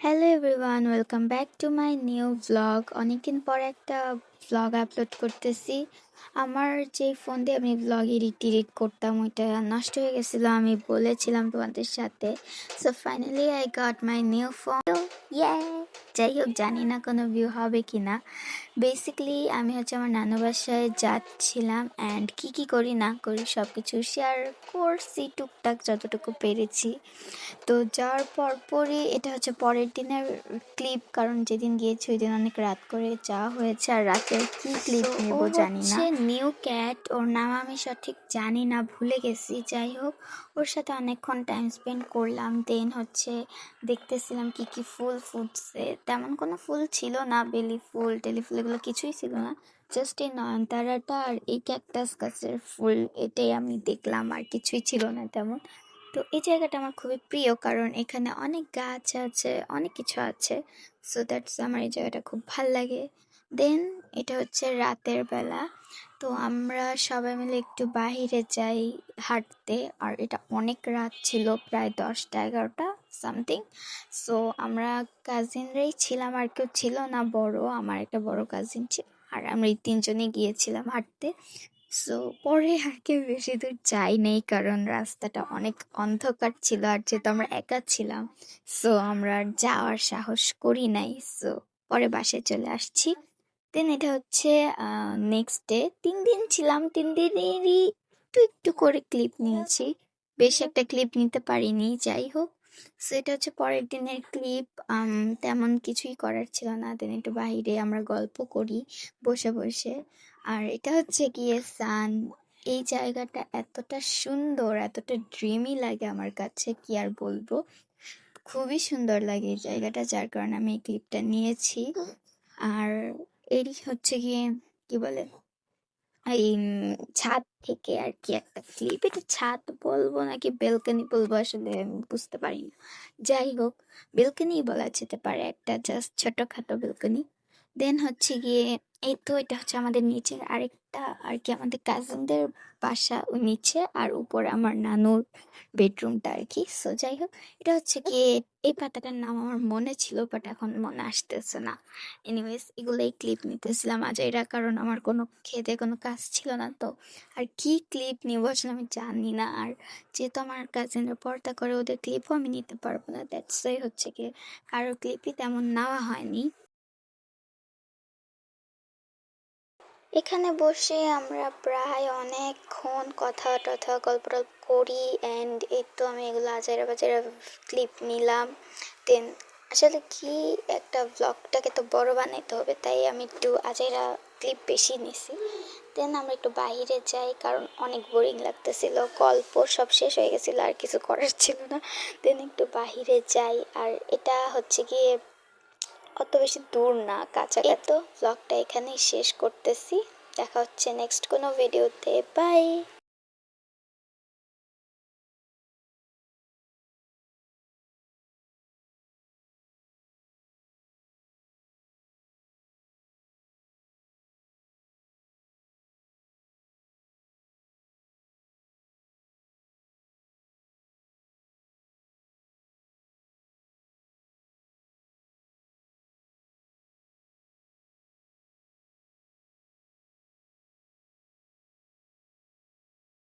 Hello everyone, welcome back to my new vlog. অনেকদিন পর একটা ভ্লগ আপলোড করতেছি। আমার যে ফোন দিয়ে আমি ভ্লগ এডিট করতাম ওইটা নষ্ট হয়ে গেছিলো, আমি বলেছিলাম তোমাদের সাথে। So finally I got my new phone, ইয়ে। যাই হোক, জানি না কোনো ভিউ হবে কি না। বেসিক্যালি আমি আমার নানু বাসায় যাচ্ছিলাম অ্যান্ড কী করি না করি সব কিছু শেয়ার করছি টুকটাক যতটুকু পেরেছি। তো যাওয়ার পরপরই এটা পরের দিনের ক্লিপ, কারণ যেদিন গিয়েছি ওই দিন অনেক রাত করে যাওয়া হয়েছে আর রাতের কি ক্লিপ নেব জানি না। নিউ ক্যাট, ওর নাম আমি সঠিক জানি না, ভুলে গেছি। যাই হোক, ওর সাথে অনেকক্ষণ টাইম স্পেন্ড করলাম। দেন দেখতেছিলাম কি ফুল ফুটছে। তেমন কোনো ফুল ছিল না, বেলি ফুল টেলি ফুল এগুলো কিছুই ছিল না। জাস্ট এই নয়নতারাটা আর এই ক্যাকটাস গাছের ফুল, এটাই আমি দেখলাম, আর কিছুই ছিল না তেমন। তো এই জায়গাটা আমার খুবই প্রিয়, কারণ এখানে অনেক গাছ আছে, অনেক কিছু আছে। সো দ্যাটস, আমার এই জায়গাটা খুব ভাল লাগে। দেন এটা রাতের বেলা। তো আমরা সবাই মিলে একটু বাহিরে যাই হাঁটতে, আর এটা অনেক রাত ছিল, প্রায় 10টা 11টা সামথিং। সো আমরা কাজিনরাই ছিলাম, আর কেউ ছিল না বড়। আমার একটা বড় কাজিন ছিল, আর আমরা এই তিনজনই গিয়েছিলাম হাঁটতে। সো পরে আর কেউ বেশি দূর যাই নাই, কারণ রাস্তাটা অনেক অন্ধকার ছিল, আর যেহেতু আমরা একা ছিলাম সো আমরা আর যাওয়ার সাহস করি নাই। সো পরে বাসায় চলে আসছি। দেন এটা নেক্সট ডে, 3 দিন ছিলাম, 3 দিনেরই একটু একটু করে ক্লিপ নিয়েছি, বেশি একটা ক্লিপ নিতে পারিনি। যাই হোক, সো এটা পরের দিনের ক্লিপ। তেমন কিছুই করার ছিল না। দেন একটু বাইরে আমরা গল্প করি বসে বসে। আর এটা গিয়ে সান, এই জায়গাটা এতটা সুন্দর, এতটা ড্রিমি লাগে আমার কাছে, কি আর বলবো। খুবই সুন্দর লাগে এই জায়গাটা, যার কারণে আমি এই ক্লিপটা নিয়েছি। আর এরই গিয়ে কি বলে এই ছাদ থেকে আর কি একটা ক্লিপ। এটা ছাদ বলবো নাকি বেলকনি বলবো আসলে আমি বুঝতে পারি না। যাই হোক, বেলকনি বলা যেতে পারে, একটা জাস্ট ছোটখাটো বেলকনি। দেন গিয়ে এই তো এটা আমাদের নিচের আরেকটা আর কি, আমাদের কাজিনদের বাসা ওই নিচে, আর উপরে আমার নানুর বেডরুমটা আর কি। সো যাই হোক, এটা গিয়ে এই পাতাটার নাম আমার মনে ছিল, বাট এখন মনে আসতেছে না। এনিওয়েজ, এগুলোই ক্লিপ নিতেছিলাম আজাইরা, কারণ আমার কোনো খেতে কোনো কাজ ছিল না। তো আর কি ক্লিপ নিব আসলে আমি জানি না। আর যেহেতু আমার কাজিনরা পর্দা করে, ওদের ক্লিপও আমি নিতে পারবো না। দ্যাটস কি কারোর ক্লিপই তেমন নেওয়া হয়নি। এখানে বসে আমরা প্রায় অনেকক্ষণ কথা টথা গল্প টল্প করি, অ্যান্ড এই তো আমি এগুলো আজাইরা বাজাইরা ক্লিপ নিলাম। দেন আসলে কি, একটা ব্লগটাকে তো বড় বানাইতে হবে, তাই আমি একটু আজাইরা ক্লিপ বেশি নিছি। দেন আমরা একটু বাইরে যাই, কারণ অনেক বোরিং লাগতেছিল, গল্প সব শেষ হয়ে গেছিলো, আর কিছু করার ছিল না। দেন একটু বাহিরে যাই, আর এটা গিয়ে অত বেশি দূর না, কাছাকাছি। এই তো ব্লগটা এখানেই শেষ করতেছি। দেখা হচ্ছে নেক্সট কোনো ভিডিওতে। বাই।